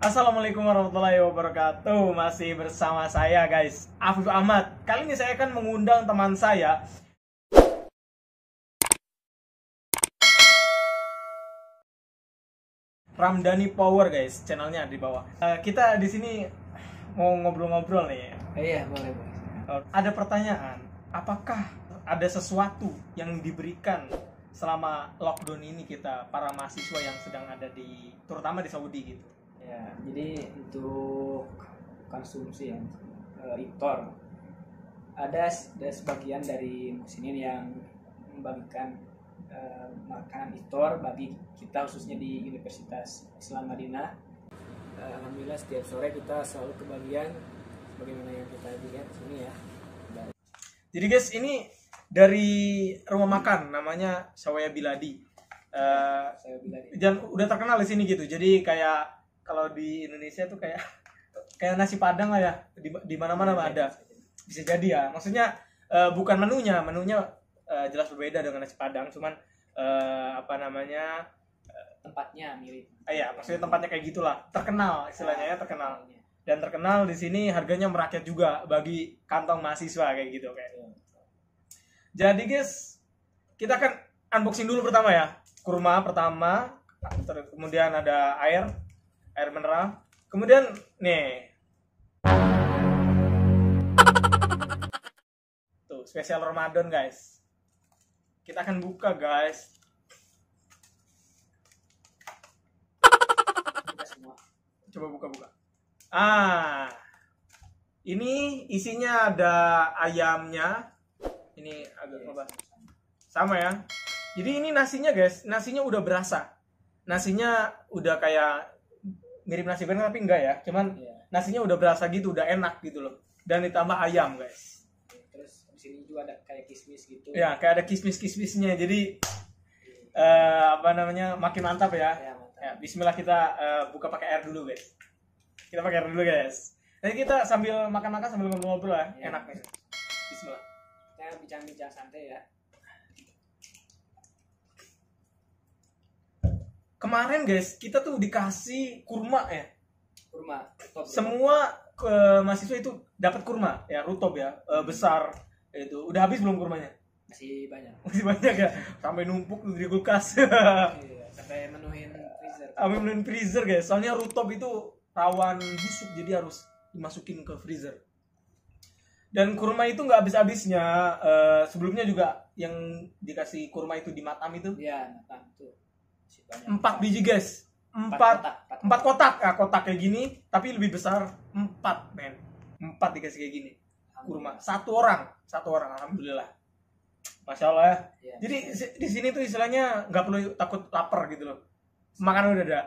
Assalamualaikum warahmatullahi wabarakatuh. Masih bersama saya guys, Afif Ahmad. Kali ini saya akan mengundang teman saya, Ramdhani Power guys, channelnya di bawah. Kita di sini mau ngobrol-ngobrol nih. Iya, boleh. Ada pertanyaan, apakah ada sesuatu yang diberikan selama lockdown ini kita para mahasiswa yang sedang ada terutama di Saudi gitu? Ya, jadi untuk konsumsi yang iftar ada sebagian dari muslimin yang membagikan makanan iftar bagi kita khususnya di Universitas Islam Madinah. Alhamdulillah setiap sore kita selalu kebagian sebagaimana yang kita lihat di sini ya. Jadi guys, ini dari rumah makan namanya Shawaya Biladi. Dan udah terkenal di sini gitu. Jadi kayak kalau di Indonesia tuh kayak nasi Padang lah ya, di mana-mana ada. Bisa jadi ya. Maksudnya bukan menunya jelas berbeda dengan nasi Padang, cuman tempatnya mirip. Iya, maksudnya tempatnya kayak gitulah. Terkenal istilahnya ya, terkenal. Dan terkenal di sini harganya merakyat juga bagi kantong mahasiswa kayak gitu kayak. Jadi guys, kita akan unboxing dulu pertama ya. Kurma pertama, kemudian ada air mineral. Kemudian nih. Tuh, spesial Ramadan guys. Kita akan buka guys. Coba buka. Ini isinya ada ayamnya. Ini agak coba. Sama ya. Jadi ini nasinya guys, nasinya udah berasa. Nasinya udah kayak mirip nasi goreng tapi enggak ya. Cuman nasinya udah berasa gitu, udah enak gitu loh. Dan ditambah ayam guys. Terus di sini juga ada kayak kismis gitu. Ya, kayak ada kismis-kismisnya. Jadi makin mantap ya. Ya, bismillah kita buka pakai air dulu guys. Kita pakai air dulu guys. Nanti kita sambil makan-makan sambil ngobrol-ngobrol ya. Enak nih. Bismillah. Kita bincang-bincang santai ya. Kemarin guys, kita tuh dikasih kurma ya. Kurma. Semua mahasiswa itu dapat kurma ya, rutop ya, besar itu. Udah habis belum kurmanya? Masih banyak. Masih banyak ya. Sampai numpuk di kulkas. Iya, sampai menuhin freezer. Sampai menuhin freezer guys. Soalnya rutop itu rawan busuk, jadi harus dimasukin ke freezer. Dan kurma itu nggak habis-habisnya. Sebelumnya juga yang dikasih kurma itu di Matam itu. Iya, Matam tuh. 4 biji guys. 4 kotak. Nah, kotak kayak gini tapi lebih besar. 4 men. 4 dikasih kayak gini. Kurma. Satu orang alhamdulillah. Masya Allah ya. Jadi di sini tuh istilahnya nggak perlu takut lapar gitu loh. Makanan udah ada.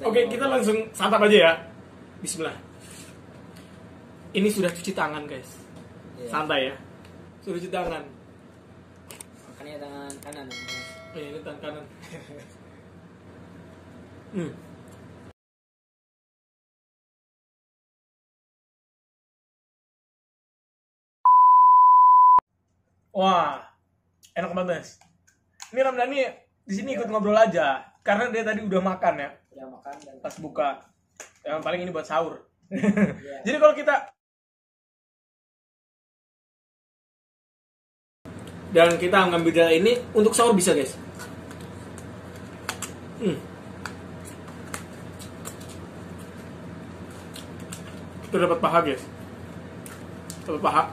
Oke, kita langsung santap aja ya. Bismillah. Ini sudah cuci tangan guys. Santai ya. Sudah cuci tangan. Makannya tangan kanan. Ini tangan kanan. Wah, enak banget guys. Ini Ramdhani di sini ikut ngobrol aja, karena dia tadi udah makan ya. Udah makan dan pas buka. Yang paling ini buat sahur. Jadi kalau kita ngambil darah ini untuk sahur bisa guys. Kita dapat paha guys. Dapat paha.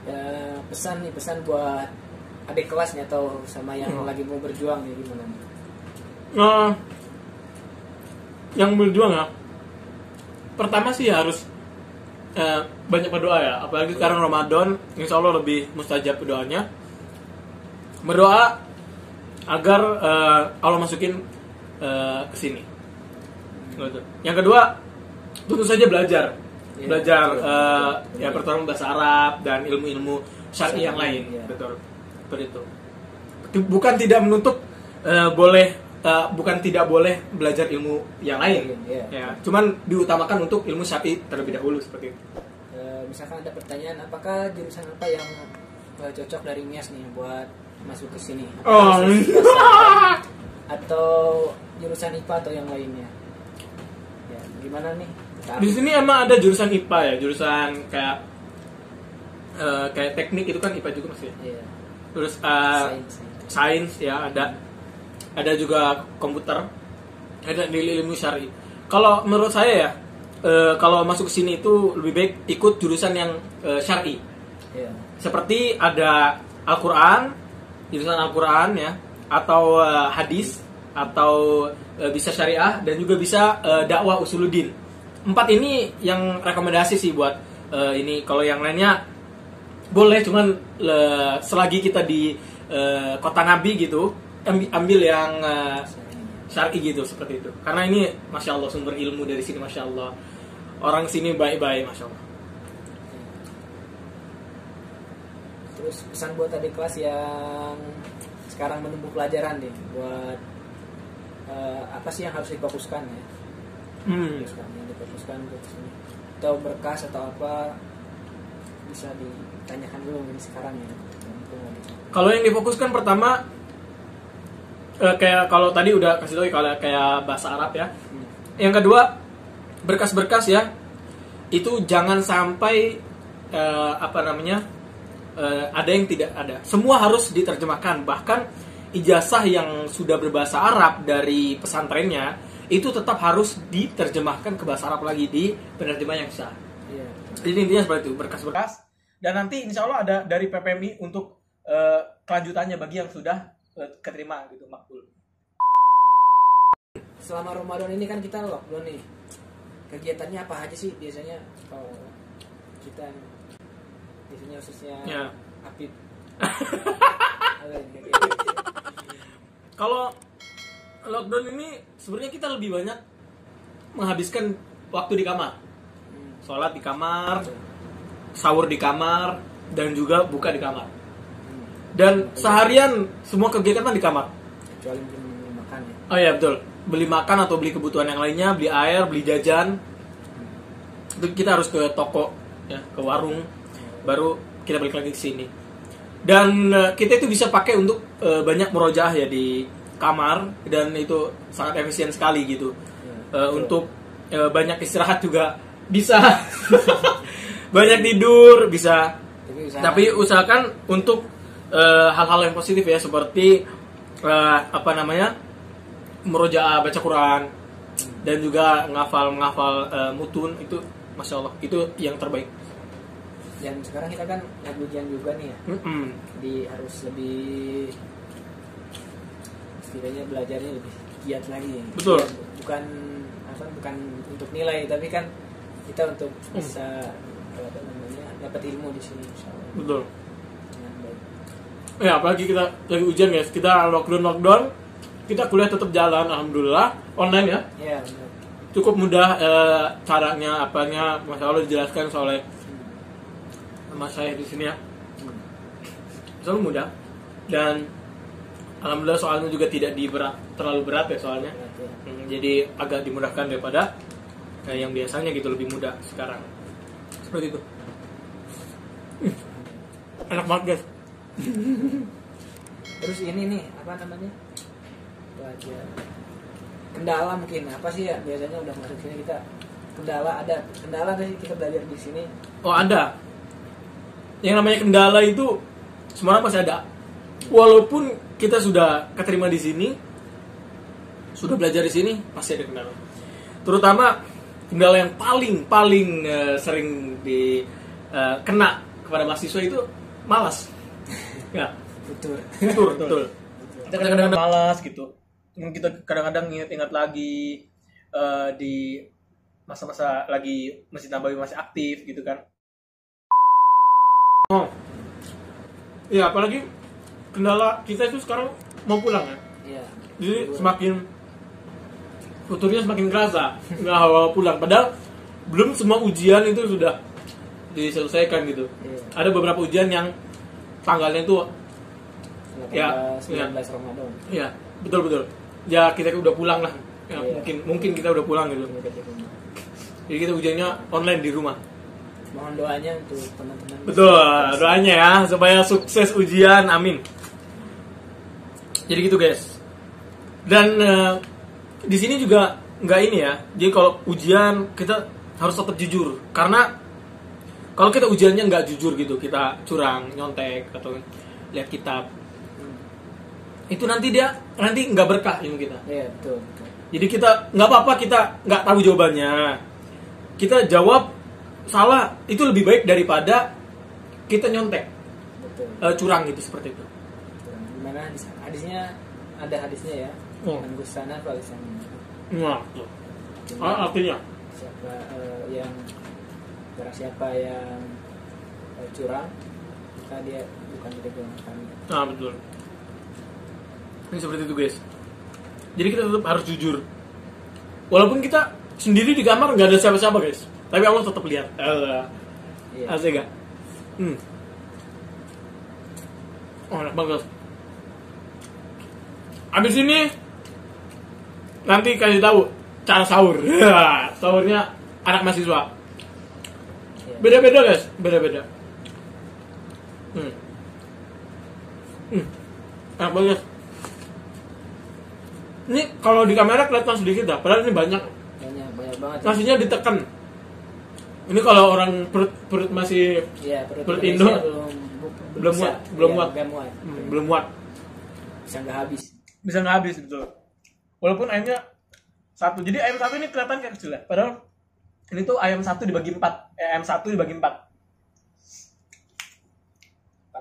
Ya, pesan buat adik kelasnya atau sama yang lagi mau berjuang nih gimana? Yang berjuang ya. Pertama sih harus banyak berdoa ya, apalagi sekarang Ramadan, insya Allah lebih mustajab doanya. Berdoa agar Allah masukin ke sini. Yang kedua, tentu saja belajar pertama bahasa Arab dan ilmu-ilmu syar'i yang lain. Betul itu. Bukan tidak menutup bukan tidak boleh belajar ilmu yang lain. Ya, cuman diutamakan untuk ilmu syar'i terlebih dahulu seperti itu. Misalkan ada pertanyaan, apakah jurusan apa yang cocok dari MIAS nih buat masuk ke sini? atau jurusan IPA atau yang lainnya. Ya, gimana nih? Di sini emang ada jurusan IPA ya, jurusan kayak teknik itu kan IPA juga masih. Iya. Terus sains ya ada juga komputer, ada ilmu syar'i. Kalau menurut saya ya, kalau masuk ke sini itu lebih baik ikut jurusan yang syar'i. Iya. Seperti ada Al-Quran, jurusan Al-Quran ya, atau hadis, atau bisa syariah, dan juga bisa dakwah usuluddin. 4 ini yang rekomendasi sih buat ini. Kalau yang lainnya boleh, cuman selagi kita di kota Nabi gitu, ambil yang syar'i gitu, seperti itu. Karena ini Masya Allah sumber ilmu dari sini, Masya Allah. Orang sini baik-baik, Masya Allah. Terus pesan buat adik kelas yang sekarang menempuh pelajaran nih, buat apa sih yang harus difokuskan ya? Yang difokuskan buat sini. Atau berkas atau apa, bisa ditanyakan dulu ini sekarang ya. Kalau yang difokuskan pertama, kayak kalau tadi udah kasih tahu kalau kayak bahasa Arab ya. Yang kedua, berkas-berkas ya, itu jangan sampai ada yang tidak ada. Semua harus diterjemahkan. Bahkan ijazah yang sudah berbahasa Arab dari pesantrennya itu tetap harus diterjemahkan ke bahasa Arab lagi di penerjemah yang sah. Iya. Jadi intinya seperti itu, berkas-berkas. Dan nanti insya Allah ada dari PPMI untuk kelanjutannya bagi yang sudah keterima gitu, makbul. Selama Ramadan ini kan kita lockdown nih. Kegiatannya apa aja sih biasanya kalau kita biasanya khususnya Ya. Apip? Kalau lockdown ini sebenarnya kita lebih banyak menghabiskan waktu di kamar. Sholat di kamar, sahur di kamar, dan juga buka di kamar. Dan seharian semua kegiatan di kamar. Kecuali beli makan ya. Oh iya betul. Beli makan atau beli kebutuhan yang lainnya, beli air, beli jajan. Itu kita harus ke toko, ya, ke warung, baru kita balik lagi ke sini. Dan kita itu bisa pakai untuk banyak murojaah ya di kamar, dan itu sangat efisien sekali gitu. Untuk banyak istirahat juga bisa. Banyak tidur bisa. Tapi usahakan untuk hal-hal yang positif ya, seperti murojaah, baca Quran, dan juga menghafal mutun. Itu Masya Allah, itu yang terbaik. Dan sekarang kita kan lagi ujian juga nih ya. Harus lebih setidaknya belajarnya lebih giat lagi ya. Betul. Bukan untuk nilai, tapi kan kita untuk bisa dapat ilmu di sini insyaallah. Betul. Ya, apalagi kita lagi ujian guys, kita lockdown, kita kuliah tetap jalan, alhamdulillah, online ya. Iya, benar. Cukup mudah caranya, apanya, Masya Allah dijelaskan oleh Mas saya di sini ya. Selalu mudah, dan alhamdulillah soalnya juga tidak terlalu berat ya soalnya. Jadi agak dimudahkan daripada yang biasanya gitu, lebih mudah sekarang. Seperti itu. Enak banget guys. Terus ini nih apa namanya, belajar kendala mungkin apa sih ya biasanya udah masuk sini kita kendala nggak sih kita belajar di sini? Oh ada. Yang namanya kendala itu sebenarnya masih ada. Walaupun kita sudah keterima di sini, sudah belajar di sini, pasti ada kendala. Terutama kendala yang paling sering kena kepada mahasiswa itu malas. Ya, betul. Kita kadang-kadang malas gitu. Kita kadang-kadang ingat lagi di masa-masa lagi Masjid Nabawi masih aktif gitu kan. Oh, ya apalagi kendala kita itu sekarang mau pulang ya. Iya. Jadi semakin futurnya semakin kerasa nggak hawa pulang. Padahal belum semua ujian itu sudah diselesaikan gitu. Iya. Ada beberapa ujian yang tanggalnya itu 19 Ramadan. Iya, betul. Ya kita udah pulang lah. Ya, iya. mungkin kita udah pulang gitu. Jadi kita ujiannya online di rumah. Mohon doanya untuk teman-teman. Betul, doanya ya supaya sukses ujian, amin. Jadi gitu guys. Dan di sini juga nggak ini ya. Jadi kalau ujian kita harus tetap jujur. Karena kalau kita ujiannya nggak jujur gitu, kita curang, nyontek atau lihat kitab, itu nanti nggak berkah ilmu kita. Iya, betul, betul. Jadi kita nggak apa-apa kita nggak tahu jawabannya, kita jawab salah itu lebih baik daripada kita nyontek, Betul. curang gitu seperti itu. Gimana hadisnya, ada hadisnya ya. Man gusana falisan. Nah, tuh. Artinya Siapa yang barang siapa yang curang, maka dia bukan dari golongan kami. nah betul. Ini seperti itu guys. Jadi kita tetap harus jujur. Walaupun kita sendiri di kamar nggak ada siapa-siapa guys, tapi Allah tetap lihat. Iya. Asik gak? Oh, enak banget. Abis ini nanti kasih tahu cara sahur. Sahurnya anak mahasiswa. Iya. Beda-beda guys, beda-beda. Enak banget. Ini kalau di kamera kelihatan sedikit dah, padahal ini banyak. Banyak banget. Nasinya ditekan. Ini kalau orang perut masih Iya, perut Indo belum muat. Belum muat. Bisa nggak habis. Bisa nggak habis betul. Walaupun ayamnya satu. Jadi ayam satu ini kelihatan kayak kecil ya. Padahal ini tuh ayam satu dibagi 4. Ayam satu dibagi 4. 4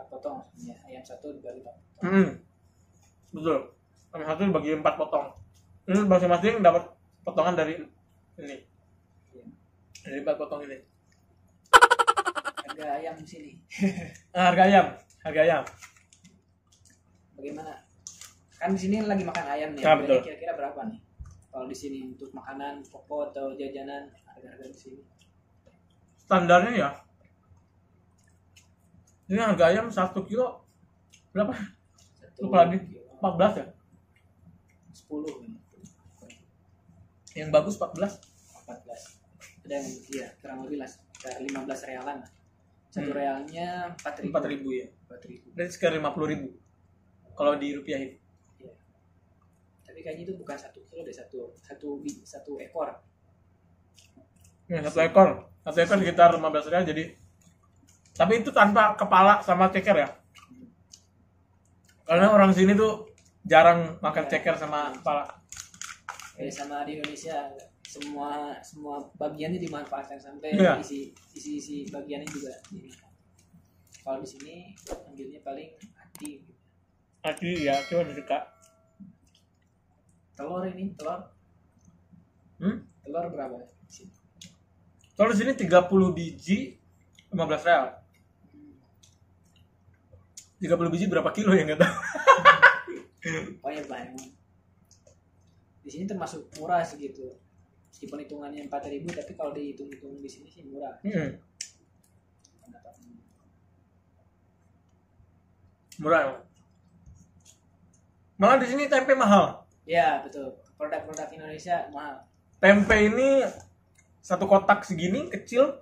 potong ya, ayam satu dibagi 4 potong. Betul. Ayam satu dibagi 4 potong. Ini masing-masing dapat potongan dari ini. Dari 4 potong ini. Harga ayam di sini. Harga ayam. Bagaimana? Kan di sini lagi makan ayam nih. Nah, betul. Kira-kira berapa nih? Kalau di sini untuk makanan pokok atau jajanan, harga-harga di sini. Standarnya ya. Ini harga ayam 1 kilo berapa? Lupa lagi. 14 ya? 10 ya. Yang bagus 14. 14. Ada yang iya, kurang lebih lah 15 realan. Satu realnya 4.000. 4.000 ya. 4.000. Berarti sekitar 50.000 kalau dirupiahin. Iya. Tapi kayaknya itu bukan 1 kilo deh, satu ekor. Ya, satu ekor sekitar 15 rial jadi. Tapi itu tanpa kepala sama ceker ya. Karena orang sini tuh jarang makan ceker sama kepala. Sama di Indonesia semua bagiannya dimanfaatkan sampai Iya. isi bagiannya juga. Kalau di sini ambilnya paling hati. Hati ya, cuma suka. Telur berapa di sini? Kalau di sini 30 biji 15 real. 30 biji berapa kilo ya nggak tahu. Oh ya banyak. Di sini termasuk murah segitu. Meskipun hitungannya 4.000, tapi kalau dihitung-hitung di sini sih murah. Murah ya. Malah di sini tempe mahal. Ya betul. Produk-produk Indonesia mahal. Tempe ini satu kotak segini kecil,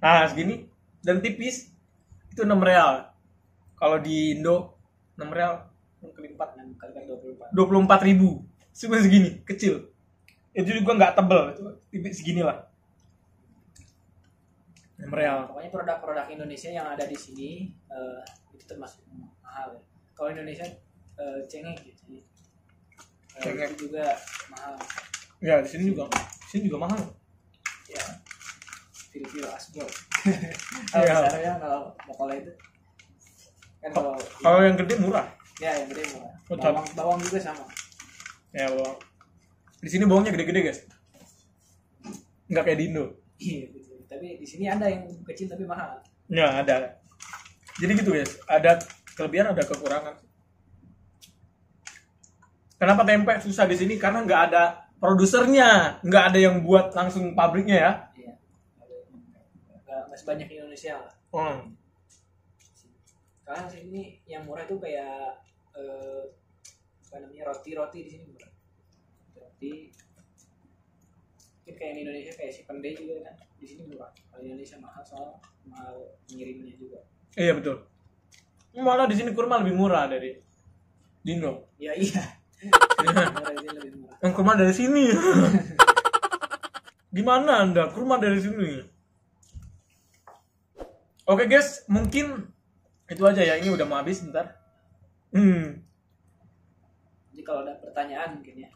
nah segini dan tipis itu 6 real. Kalau di Indo 6 real 6 kali 4 24.000. Cuma segini kecil. Itu juga nggak tebel, itu tipis segini lah. 6 real. Pokoknya produk-produk Indonesia yang ada di sini itu termasuk mahal. Ya. Kalau Indonesia cengeng gitu. Cengeng itu juga mahal. Ya di sini juga mahal. Ya. Pil-pil asbol. Iya. Misalnya kalau mokola itu kan Kalau yang gede murah. Ya yang gede murah. Betul. Bawang juga sama. Ya bawang. Di sini bawangnya gede-gede guys. Nggak kayak di Indo. Iya betul. Tapi di sini ada yang kecil tapi mahal. Ya ada. Jadi gitu guys. Ada kelebihan ada kekurangan. Kenapa tempe susah di sini? Karena nggak ada produsernya, nggak ada yang buat langsung pabriknya ya. Iya. Nggak sebanyak di Indonesia lah. Karena sini yang murah itu kayak apa namanya roti di sini murah. Roti mungkin kayak di Indonesia kayak si pendai juga kan di sini murah. Kalau di Indonesia mahal soal mahal pengirimnya juga. Iya betul. Malah di sini kurma lebih murah dari di Indo. Ya iya. Brazil lebih murah. Yang kurma dari sini. Gimana Anda? Kurma dari sini. Oke guys, mungkin itu aja ya. Ini udah mau habis bentar. Jadi kalau ada pertanyaan mungkin ya,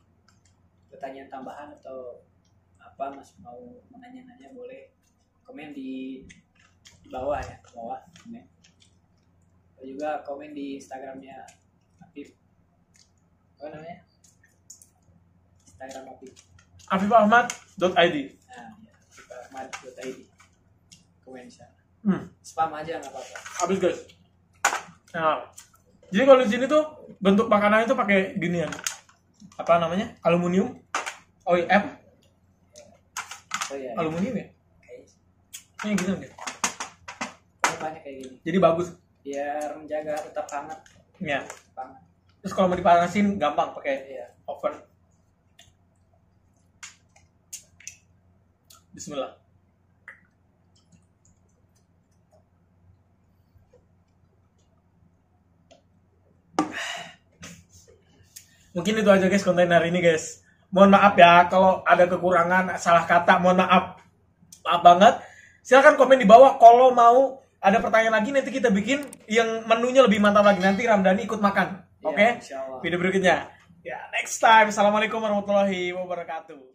pertanyaan tambahan atau apa, Mas mau menanya-nanya boleh komen di bawah ya, ke bawah komen. Atau juga komen di Instagramnya Afif. Apa namanya? Instagram Afif. afifahmad.id. Nah, ya, afifahmad.id. Komen di sana. Hmm. Spam aja nggak apa-apa. Habis guys. Nah, jadi kalau di sini tuh bentuk makanan itu pakai ginian. Apa namanya? Aluminium. Oh iya, Oh iya. aluminium ya? Oke. Ini gini deh. Banyak kayak gini. Jadi bagus. Biar menjaga tetap hangat. Ya. Hangat. Terus kalau mau dipanasin gampang pakai Iya. oven. Bismillah. Mungkin itu aja guys konten hari ini guys. Mohon maaf ya kalau ada kekurangan, salah kata, mohon maaf. Maaf banget. Silahkan komen di bawah kalau mau ada pertanyaan lagi, nanti kita bikin yang menunya lebih mantap lagi. Nanti Ramdhani ikut makan. Oke? Insyaallah. Video berikutnya. Ya, next time. Assalamualaikum warahmatullahi wabarakatuh.